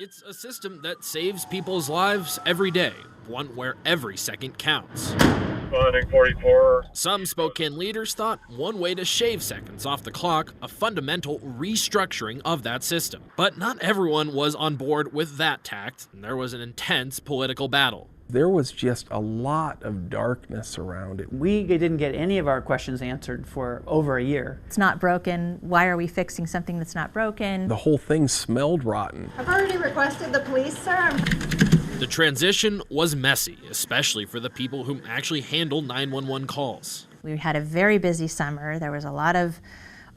It's a system that saves people's lives every day, one where every second counts. Running 44. Some Spokane leaders thought one way to shave seconds off the clock, a fundamental restructuring of that system. But not everyone was on board with that tact, and there was an intense political battle. There was just a lot of darkness around it. We didn't get any of our questions answered for over a year. It's not broken. Why are we fixing something that's not broken? The whole thing smelled rotten. I've already requested the police, sir. The transition was messy, especially for the people who actually handle 911 calls. We had a very busy summer. There was a lot of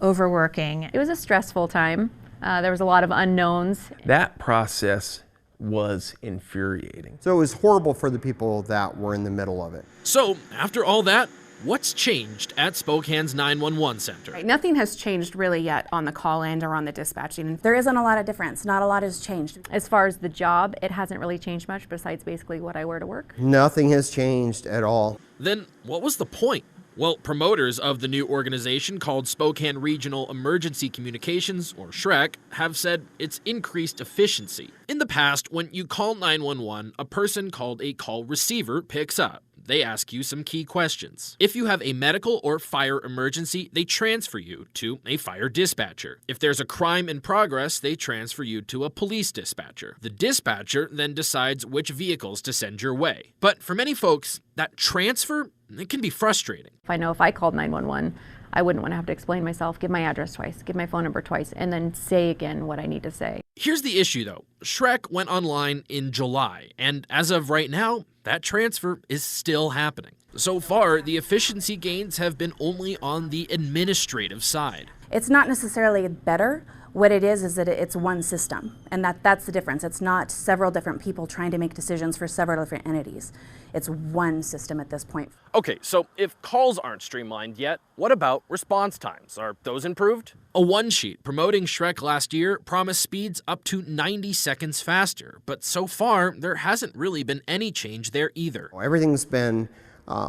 overworking. It was a stressful time. There was a lot of unknowns. That process was infuriating. So it was horrible for the people that were in the middle of it. So, after all that, what's changed at Spokane's 911 center? Right, nothing has changed really yet on the call end or on the dispatching. There isn't a lot of difference. Not a lot has changed. As far as the job, it hasn't really changed much besides basically what I wear to work. Nothing has changed at all. Then, what was the point? Well, promoters of the new organization called Spokane Regional Emergency Communications, or SHREC, have said it's increased efficiency. In the past, when you call 911, a person called a call receiver picks up. They ask you some key questions. If you have a medical or fire emergency, they transfer you to a fire dispatcher. If there's a crime in progress, they transfer you to a police dispatcher. The dispatcher then decides which vehicles to send your way. But for many folks, that transfer, it can be frustrating. If I know if I called 911, I wouldn't want to have to explain myself, give my address twice, give my phone number twice, and then say again what I need to say. Here's the issue though. SHREC went online in July, and as of right now, that transfer is still happening. So far, the efficiency gains have been only on the administrative side. It's not necessarily better. What it is that it's one system, and that's the difference. It's not several different people trying to make decisions for several different entities. It's one system at this point. Okay, so if calls aren't streamlined yet, what about response times? Are those improved? A one-sheet promoting SHREC last year promised speeds up to 90 seconds faster, but so far, there hasn't really been any change there either. Everything's been,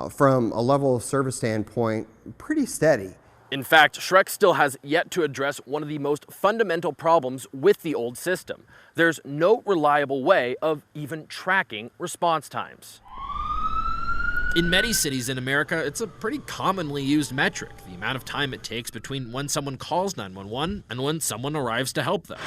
from a level of service standpoint, pretty steady. In fact, SHREC still has yet to address one of the most fundamental problems with the old system. There's no reliable way of even tracking response times. In many cities in America, it's a pretty commonly used metric, the amount of time it takes between when someone calls 911 and when someone arrives to help them.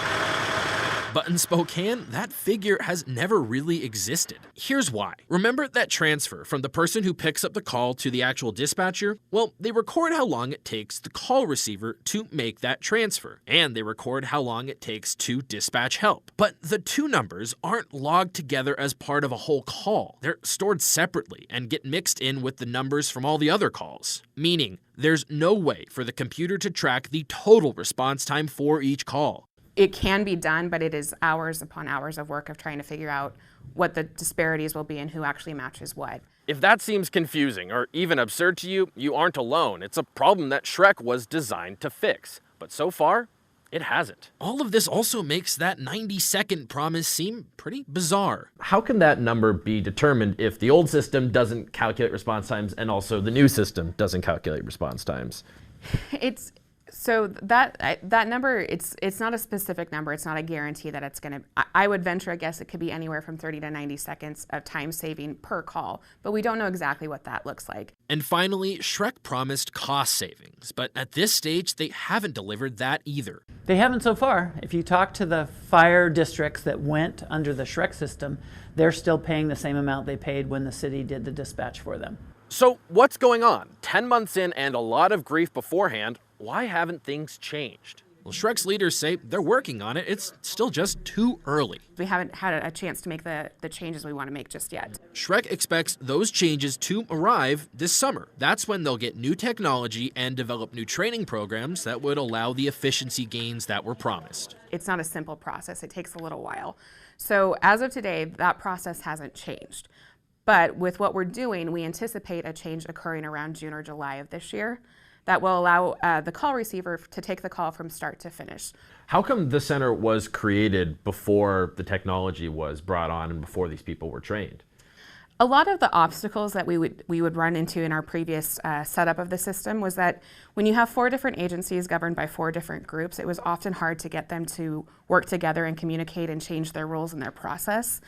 But in Spokane, that figure has never really existed. Here's why. Remember that transfer from the person who picks up the call to the actual dispatcher? Well, they record how long it takes the call receiver to make that transfer, and they record how long it takes to dispatch help. But the two numbers aren't logged together as part of a whole call. They're stored separately and get mixed in with the numbers from all the other calls, meaning there's no way for the computer to track the total response time for each call. It can be done, but it is hours upon hours of work of trying to figure out what the disparities will be and who actually matches what. If that seems confusing or even absurd to you, you aren't alone. It's a problem that SHREC was designed to fix. But so far, it hasn't. All of this also makes that 90-second promise seem pretty bizarre. How can that number be determined if the old system doesn't calculate response times and also the new system doesn't calculate response times? So that number, it's not a specific number. It's not a guarantee that it's going to, I would venture a guess it could be anywhere from 30 to 90 seconds of time saving per call, but we don't know exactly what that looks like. And finally, SHREC promised cost savings, but at this stage, they haven't delivered that either. They haven't so far. If you talk to the fire districts that went under the SHREC system, they're still paying the same amount they paid when the city did the dispatch for them. So what's going on? 10 months in and a lot of grief beforehand, why haven't things changed? Well, SHREC's leaders say they're working on it. It's still just too early. We haven't had a chance to make the changes we want to make just yet. SHREC expects those changes to arrive this summer. That's when they'll get new technology and develop new training programs that would allow the efficiency gains that were promised. It's not a simple process. It takes a little while. So as of today, that process hasn't changed. But with what we're doing, we anticipate a change occurring around June or July of this year that will allow the call receiver to take the call from start to finish. How come the center was created before the technology was brought on and before these people were trained? A lot of the obstacles that we would run into in our previous setup of the system was that when you have 4 different agencies governed by 4 different groups, it was often hard to get them to work together and communicate and change their rules and their process.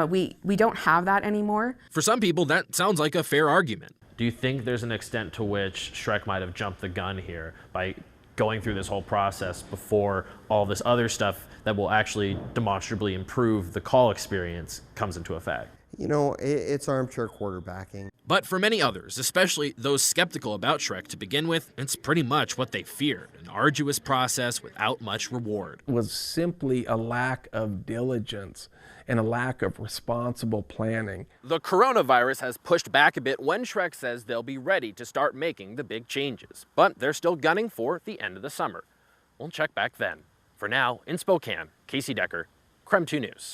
We don't have that anymore. For some people, that sounds like a fair argument. Do you think there's an extent to which Shrek might have jumped the gun here by going through this whole process before all this other stuff that will actually demonstrably improve the call experience comes into effect? You know, it's armchair quarterbacking. But for many others, especially those skeptical about Shrek to begin with, it's pretty much what they feared, an arduous process without much reward. Was simply a lack of diligence and a lack of responsible planning. The coronavirus has pushed back a bit when Shrek says they'll be ready to start making the big changes, but they're still gunning for the end of the summer. We'll check back then. For now, in Spokane, Casey Decker, KREM 2 News.